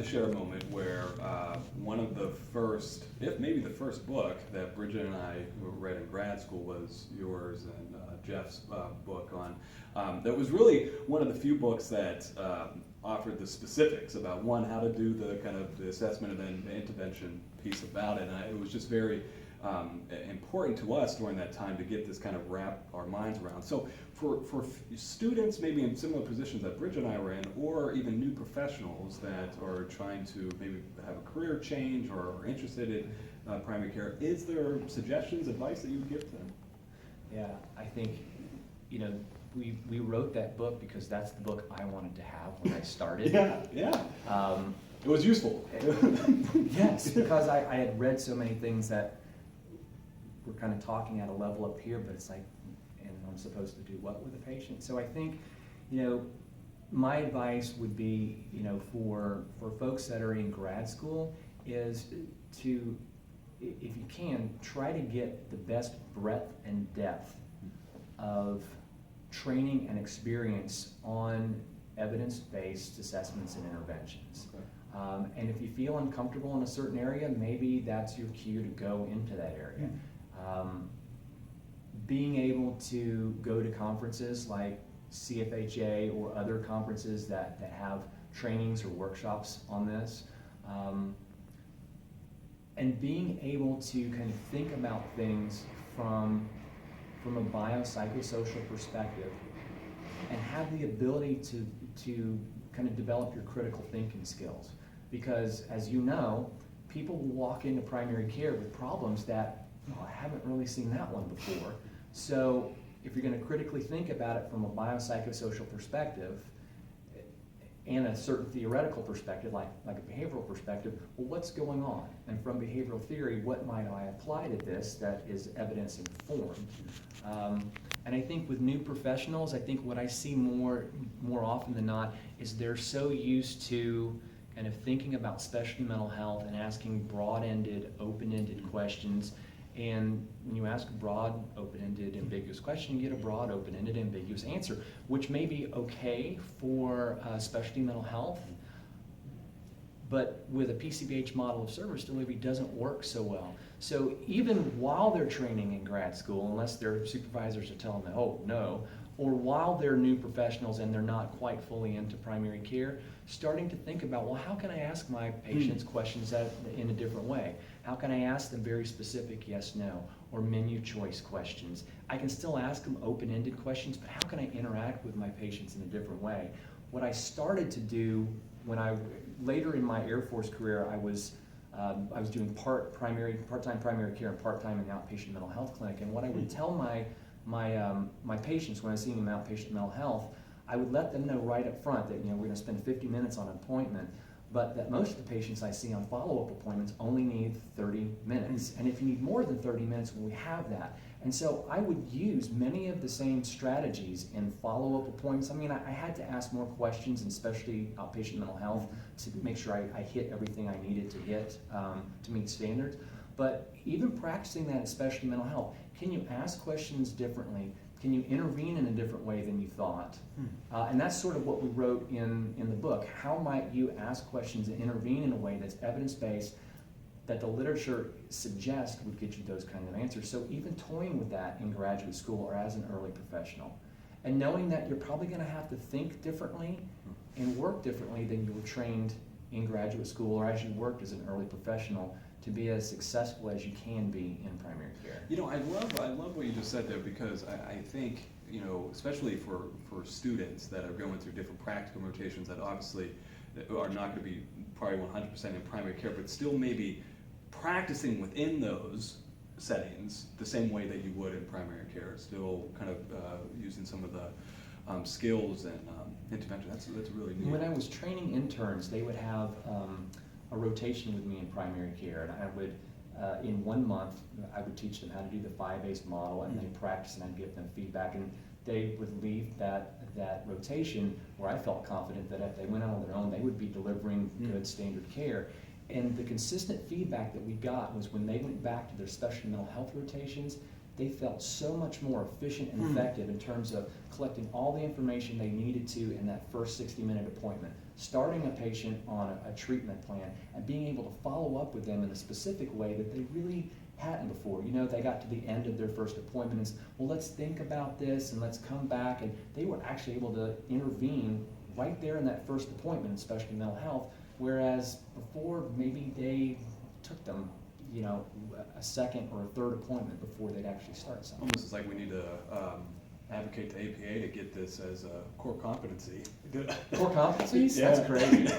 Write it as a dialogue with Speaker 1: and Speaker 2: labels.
Speaker 1: share a moment where one of the first, if maybe the first book that Bridget and I read in grad school was yours and Jeff's book on, that was really one of the few books that offered the specifics about, one, how to do the kind of the assessment and then the intervention piece about it. And it was just very important to us during that time to get this kind of wrap our minds around. So for students maybe in similar positions that Bridget and I were in, or even new professionals that are trying to maybe have a career change or are interested in primary care, is there suggestions, advice that you would give to them?
Speaker 2: Yeah, I think, you know, we wrote that book because that's the book I wanted to have when I started.
Speaker 1: Yeah. It was useful.
Speaker 2: Yes, because I had read so many things that we're kind of talking at a level up here, but it's like, and I'm supposed to do what with a patient? So I think, you know, my advice would be, you know, for folks that are in grad school is to, if you can, try to get the best breadth and depth of training and experience on evidence-based assessments and interventions.
Speaker 1: Okay.
Speaker 2: And if you feel uncomfortable in a certain area, maybe that's your cue to go into that area. Being able to go to conferences like CFHA or other conferences that have trainings or workshops on this, and being able to kind of think about things from a biopsychosocial perspective and have the ability to kind of develop your critical thinking skills. Because as you know, people will walk into primary care with problems that, I haven't really seen that one before. So if you're going to critically think about it from a biopsychosocial perspective and a certain theoretical perspective, like a behavioral perspective, well, what's going on? And from behavioral theory, what might I apply to this that is evidence informed? And I think with new professionals, I think what I see more often than not is they're so used to kind of thinking about specialty mental health and asking broad-ended, open-ended questions. And when you ask a broad, open-ended, ambiguous question, you get a broad, open-ended, ambiguous answer, which may be okay for specialty mental health, but with a PCBH model of service delivery doesn't work so well. So even while they're training in grad school, unless their supervisors are telling them, oh, no, or while they're new professionals and they're not quite fully into primary care, starting to think about, well, how can I ask my patients questions in a different way? How can I ask them very specific yes, no, or menu choice questions? I can still ask them open-ended questions, but how can I interact with my patients in a different way? What I started to do when later in my Air Force career, I was doing part-time primary care and part-time in the outpatient mental health clinic, and what I would tell my patients when I was seeing them outpatient mental health, I would let them know right up front that, you know, we're going to spend 50 minutes on an appointment, but that most of the patients I see on follow-up appointments only need 30 minutes. And if you need more than 30 minutes, we have that. And so I would use many of the same strategies in follow-up appointments. I mean, I had to ask more questions, and especially outpatient mental health, to make sure I hit everything I needed to hit to meet standards. But even practicing that, especially mental health, can you ask questions differently? Can you intervene in a different way than you thought? And that's sort of what we wrote in the book. How might you ask questions and intervene in a way that's evidence-based, that the literature suggests would get you those kind of answers? So even toying with that in graduate school or as an early professional, and knowing that you're probably going to have to think differently and work differently than you were trained in graduate school or as you worked as an early professional, to be as successful as you can be in primary care.
Speaker 1: You know, I love what you just said there, because I think, you know, especially for students that are going through different practical rotations that obviously are not going to be probably 100% in primary care, but still maybe practicing within those settings the same way that you would in primary care, still kind of using some of the skills and intervention. That's really neat.
Speaker 2: When I was training interns, they would have a rotation with me in primary care, and I would, in 1 month, I would teach them how to do the 5-ACE model, and they practice, and I'd give them feedback, and they would leave that rotation where I felt confident that if they went out on their own, they would be delivering good standard care. And the consistent feedback that we got was when they went back to their specialty mental health rotations, they felt so much more efficient and effective in terms of collecting all the information they needed to in that first 60-minute appointment. starting a patient on a treatment plan and being able to follow up with them in a specific way that they really hadn't before. You know, they got to the end of their first appointment and said, well, let's think about this and let's come back, and they were actually able to intervene right there in that first appointment, especially mental health, whereas before maybe they took them, you know, a second or a third appointment before they'd actually start something.
Speaker 1: Almost like we need to advocate to APA to get this as a core competency.
Speaker 2: Core competencies?
Speaker 1: Yeah.
Speaker 2: That's crazy.